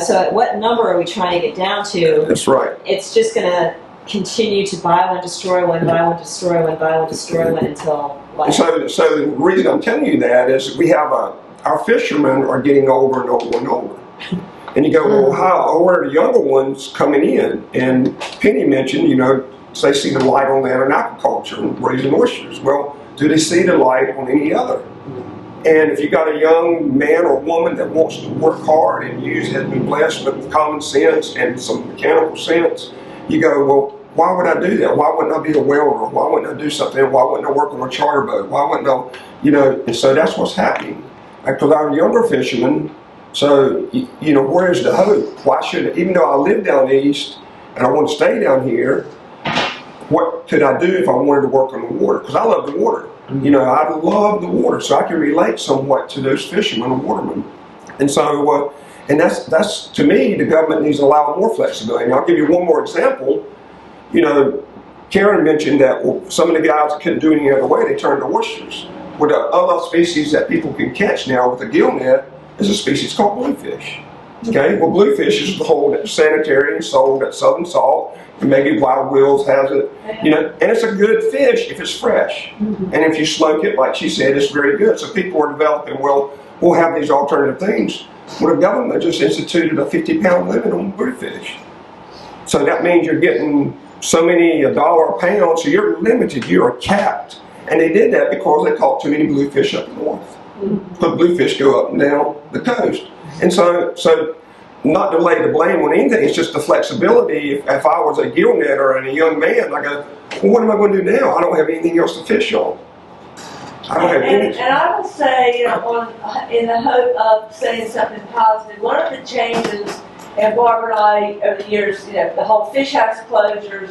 S1: So at what number are we trying to get down to?
S2: That's right.
S1: It's just going to continue to buy one, destroy one, buy one, destroy one, buy one, destroy one until life.
S2: So the reason I'm telling you that is we have our fishermen are getting older and older and older. And you go, well, where are the younger ones coming in? And Penny mentioned, they see the light on that in aquaculture and raising oysters. Well, do they see the light on any other? And if you got a young man or woman that wants to work hard and has been blessed with common sense and some mechanical sense, you go, well, why would I do that? Why wouldn't I be a welder? Why wouldn't I do something? Why wouldn't I work on a charter boat? Why wouldn't I, and so that's what's happening. Because our younger fishermen, so, where's the hope? Why should, even though I live down east and I want to stay down here, what could I do if I wanted to work on the water? Because I love the water. I love the water, so I can relate somewhat to those fishermen and watermen. And so, and that's to me, the government needs to allow more flexibility. And I'll give you one more example. Karen mentioned that some of the guys that couldn't do it any other way, they turned to oysters. Well, the other species that people can catch now with a gill net is a species called bluefish. Okay, well, bluefish is the whole that's sanitary and sold at Southern Salt, and maybe Wild Will's has it, and it's a good fish if it's fresh. And if you smoke it, like she said, it's very good. So people are developing, well, we'll have these alternative things. Well, the government just instituted a 50-pound limit on bluefish. So that means you're getting so many, $1 a pound, so you're limited, you're capped. And they did that because they caught too many bluefish up north. But bluefish go up and down the coast. And so not to lay the blame on anything, it's just the flexibility. If I was a gill netter and a young man, I go, well, what am I going to do now? I don't have anything else to fish on. I don't have anything.
S3: And I will say, in the hope of saying something positive, one of the changes, and Barbara and I, over the years, the whole fish house closures,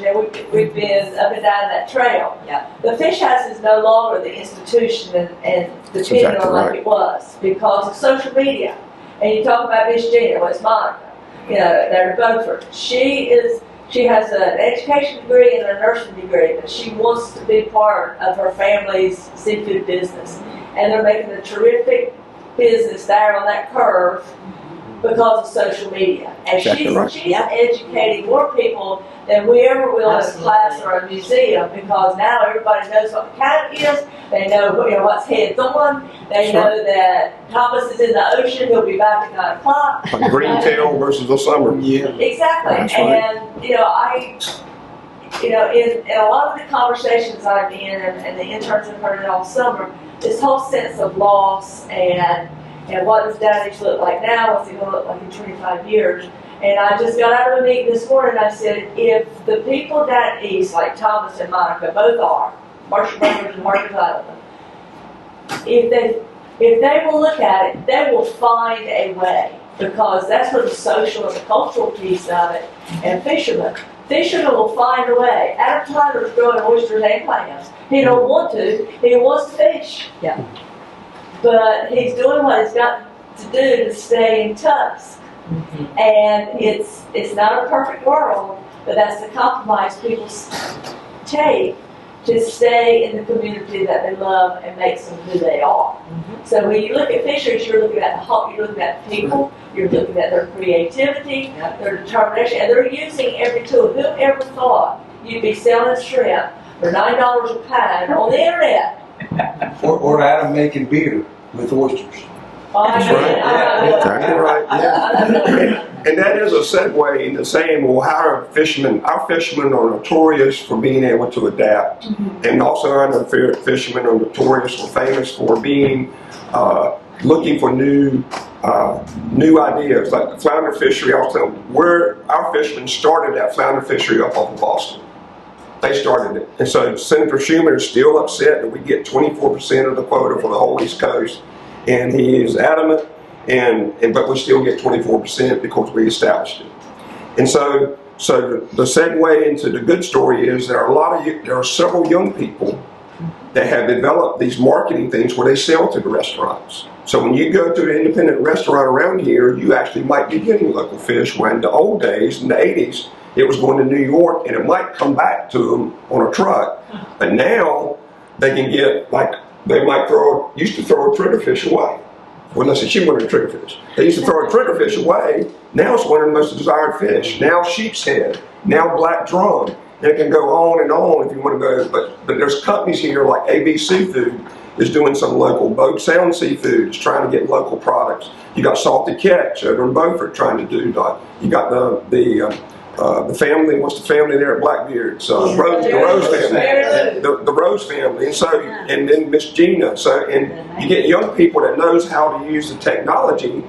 S3: we've been up and down that trail.
S1: Yeah.
S3: The fish house is no longer the institution and dependent on like it was because of social media. And you talk about Miss Gina, well, it's Monica, they're Beaufort. She has an education degree and a nursing degree, but she wants to be part of her family's seafood business. And they're making a terrific business there on that curve because of social media. And she's educating more people than we ever will in a class or a museum because now everybody knows what the cat is, they know what's heads on, they know that Thomas is in the ocean, he'll be back at 9 o'clock.
S2: Like green tail versus the summer.
S4: Yeah.
S3: Exactly.
S2: That's
S3: and in a lot of the conversations I'm in and the interns have heard it all summer, this whole sense of loss and what does Down East look like now, what's it going to look like in 25 years. And I just got out of a meeting this morning and I said, if the people down east, like Thomas and Monica, both are, Marshall Brothers and Marcus Island, if they will look at it, they will find a way because that's where the social and the cultural piece of it, and fishermen will find a way. Adam Tyler's growing oysters and clams. He don't want to, he wants to fish.
S1: Yeah.
S3: But he's doing what he's got to do to stay in Tusk. And it's not a perfect world, but that's the compromise people take to stay in the community that they love and makes them who they are. So when you look at fisheries, you're looking at the whole, you're looking at the people, you're looking at their creativity, their determination, and they're using every tool. Who ever thought you'd be selling shrimp for $9 a pound on the internet?
S4: Or Adam making beer with oysters.
S2: That's right. Exactly right. Yeah. And that is a segue into saying, well, how are fishermen? Our fishermen are notorious for being able to adapt, and also our fishermen are notorious or famous for being looking for new ideas. Like the flounder fishery, also, where our fishermen started that flounder fishery up off of Boston. They started it, and so Senator Schumer is still upset that we get 24% of the quota for the whole East Coast. And he is adamant, but we still get 24% because we established it. And so the segue into the good story is there are several young people that have developed these marketing things where they sell to the restaurants. So when you go to an independent restaurant around here, you actually might be getting local fish. When in the old days, in the 80s, it was going to New York and it might come back to them on a truck. But now they can get like they might used to throw a triggerfish away. Well, listen, she wanted a triggerfish. They used to throw a triggerfish away. Now it's one of the most desired fish. Now sheep's head. Now black drum. And it can go on if you want to go. But there's companies here like AB Seafood is doing some local. Bogue Sound Seafood is trying to get local products. You got Salted Catch over in Beaufort trying to do that. You got the family. What's the family there at Blackbeard's? The Rose family. The Rose family. And so, and then Miss Gina. So, and you get young people that knows how to use the technology.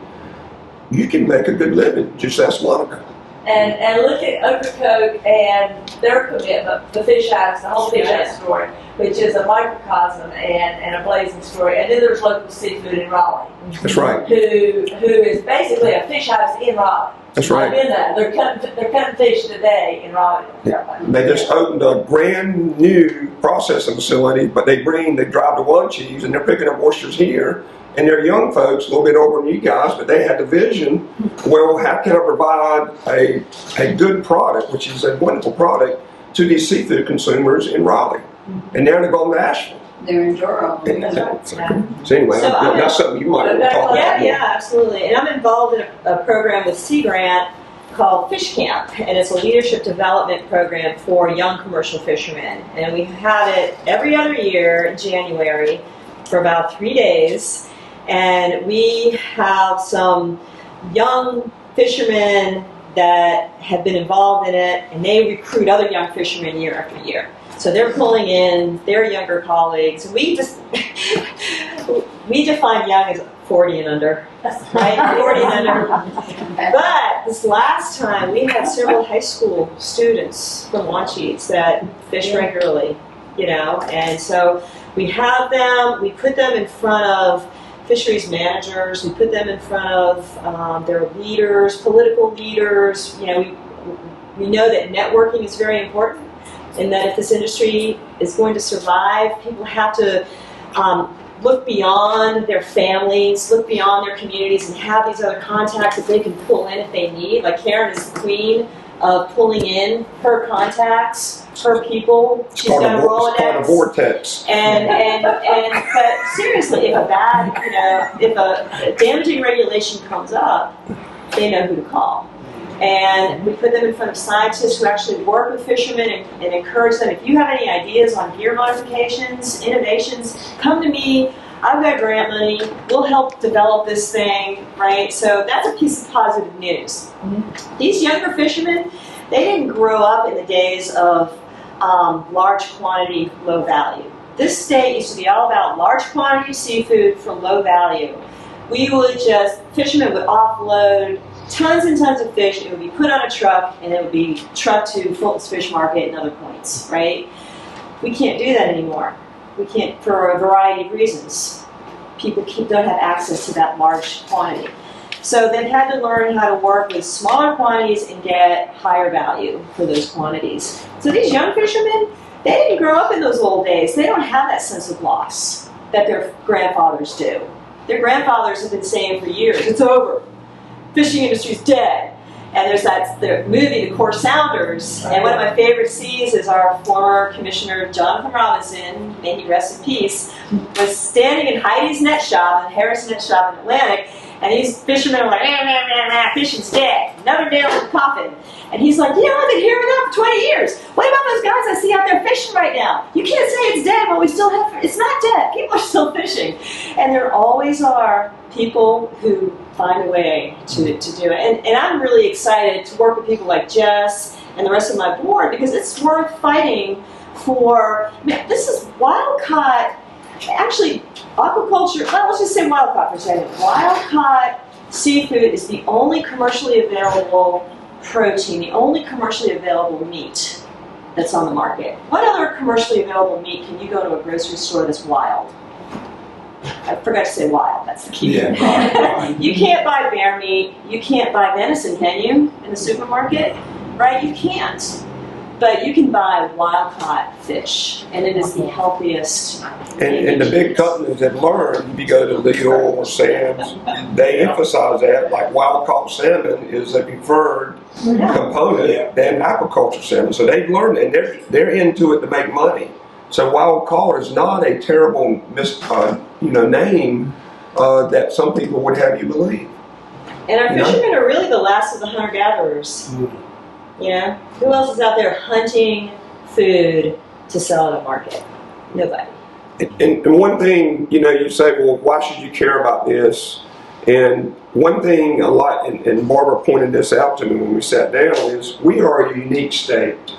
S2: You can make a good living. Just ask Monica.
S3: And look at Ocracoke and their commitment, the fish house, the whole fish house story, which is a microcosm and a blazing story. And then there's local seafood in Raleigh.
S2: That's right.
S3: Who is basically a fish house in Raleigh.
S2: That's right.
S3: I've been there. They're cutting fish today in Raleigh.
S2: They just opened a brand new processing facility, but they drive to Wanchese and they're picking up oysters here. And they're young folks, a little bit older than you guys, but they had the vision, well, how can I provide a good product, which is a wonderful product, to these seafood consumers in Raleigh? And now they're going to Asheville.
S11: They're in Durham.
S2: So anyway, that's something you might want to talk about.
S1: Yeah, absolutely. And I'm involved in a program with Sea Grant called Fish Camp, and it's a leadership development program for young commercial fishermen. And we have it every other year in January for about 3 days. And we have some young fishermen that have been involved in it, and they recruit other young fishermen year after year. So they're pulling in their younger colleagues. We define young as 40 and under, right? 40 and under. But this last time, we had several high school students from Wanchese that fish regularly, and so we have them, we put them in front of fisheries managers, we put them in front of their leaders, political leaders. We know that networking is very important, and that if this industry is going to survive, people have to look beyond their families, look beyond their communities, and have these other contacts that they can pull in if they need. Like Karen is the queen of pulling in her contacts, her people. She's got a Rolodex.
S2: It's called a vortex.
S1: But seriously, if a damaging regulation comes up, they know who to call. And we put them in front of scientists who actually work with fishermen and encourage them. If you have any ideas on gear modifications, innovations, come to me. I've got grant money. We'll help develop this thing, right? So that's a piece of positive news. Mm-hmm. These younger fishermen, they didn't grow up in the days of large quantity, low value. This state used to be all about large quantity seafood for low value. Fishermen would offload tons and tons of fish. It would be put on a truck, and it would be trucked to Fulton's Fish Market and other points, right? We can't do that anymore. We can't, for a variety of reasons. People don't have access to that large quantity. So they've had to learn how to work with smaller quantities and get higher value for those quantities. So these young fishermen, they didn't grow up in those old days. They don't have that sense of loss that their grandfathers do. Their grandfathers have been saying for years, it's over. Fishing industry's dead. And there's the movie, The Core Sounders, and one of my favorite scenes is our former Commissioner Jonathan Robinson, may he rest in peace, was standing in Heidi's net shop, in Harris Net Shop in Atlantic, and these fishermen are like, fishing's dead, another nail in the coffin. And he's like, I've been hearing that for 20 years. What about those guys I see out there fishing right now? You can't say it's dead, but we still have, it's not dead. People are still fishing. And there always are people who find a way to do it. And I'm really excited to work with people like Jess and the rest of my board, because it's worth fighting for. This is wild-caught, actually, aquaculture, let's just say wild-caught for a second. Wild-caught seafood is the only commercially available protein, the only commercially available meat that's on the market. What other commercially available meat can you go to a grocery store that's wild? I forgot to say wild, that's the key. Yeah. You can't buy bear meat, you can't buy venison, can you, in the supermarket? Right, you can't. But you can buy wild-caught fish, and it is the healthiest.
S2: And the big companies have learned, if you go to Lidl or Sam's, they emphasize that, like wild-caught salmon is a preferred component than aquaculture salmon. So they've learned, and they're into it to make money. So wild caught is not a terrible name that some people would have you believe.
S1: And our fishermen are really the last of the hunter-gatherers. You know, who else is out there hunting food to sell at a market? Nobody.
S2: And one thing, you say, well, why should you care about this? And one thing a lot, and Barbara pointed this out to me when we sat down, is we are a unique state.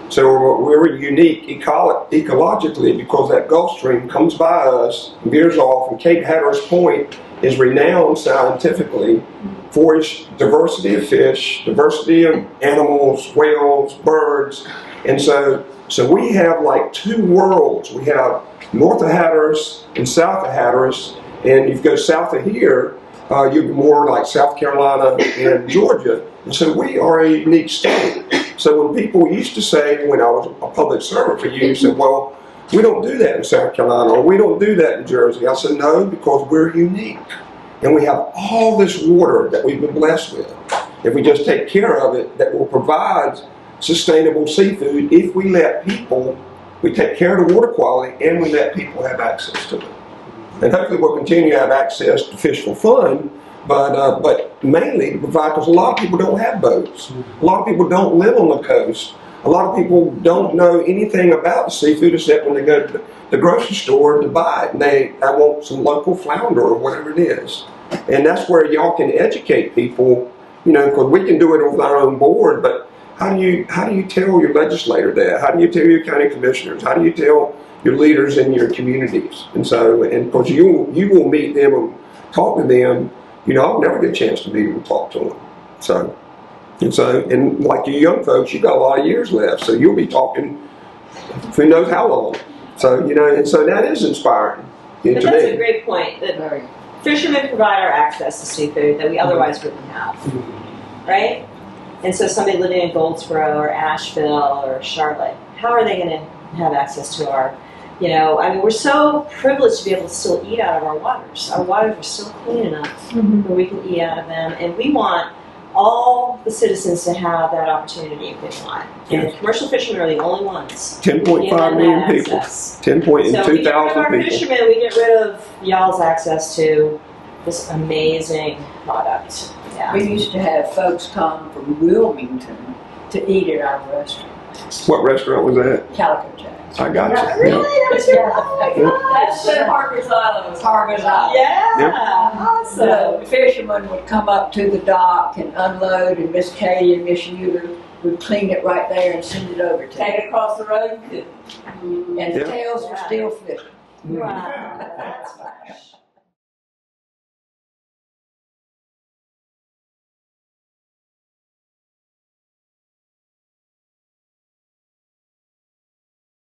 S2: So we're unique ecologically because that Gulf Stream comes by us, veers off, and Cape Hatteras Point is renowned scientifically for its diversity of fish, diversity of animals, whales, birds. And so we have like two worlds. We have north of Hatteras and south of Hatteras, and if you go south of here, you're more like South Carolina and Georgia. And so we are a unique state. So when people used to say, when I was a public servant for you, said, well, we don't do that in South Carolina, or we don't do that in Jersey. I said, no, because we're unique. And we have all this water that we've been blessed with. If we just take care of it, that will provide sustainable seafood if we let people, we take care of the water quality and we let people have access to it. And hopefully we'll continue to have access to fish for fun, but mainly to provide, because a lot of people don't have boats. A lot of people don't live on the coast. A lot of people don't know anything about the seafood except when they go to the grocery store to buy it. And I want some local flounder or whatever it is. And that's where y'all can educate people, because we can do it with our own board, but how do you tell your legislator that? How do you tell your county commissioners? How do you tell your leaders in your communities? And because you will meet them and talk to them, I'll never get a chance to meet them and talk to them. And like you young folks, you've got a lot of years left, so you'll be talking who knows how long. So, and so that is inspiring to
S1: But
S2: me.
S1: that's a great point, that fishermen provide our access to seafood that we otherwise wouldn't have, right? And so somebody living in Goldsboro or Asheville or Charlotte, how are they going to have access to our, we're so privileged to be able to still eat out of our waters. Our waters are still clean enough where we can eat out of them, and we want all the citizens to have that opportunity if they want. And commercial fishermen are the only ones.
S2: 10.5 million people.
S1: Access.
S2: 10 point and
S1: So
S2: 2,000
S1: we get rid of our
S2: people.
S1: fishermen, we get rid of y'all's access to this amazing product. Yeah.
S6: We used to have folks come from Wilmington to eat at our restaurant.
S2: What restaurant was that?
S6: Calico Jack's.
S2: I got you.
S1: Really? That was your
S3: That's the Parker's Island.
S6: Parker's Island.
S1: Yeah. Awesome.
S6: So the fishermen would come up to the dock and unload, and Miss Katie and Miss Euler would clean it right there and send it over to
S3: Take
S6: them.
S3: it across the road and cook.
S6: And the tails were still flipping.
S1: Wow. That's fresh.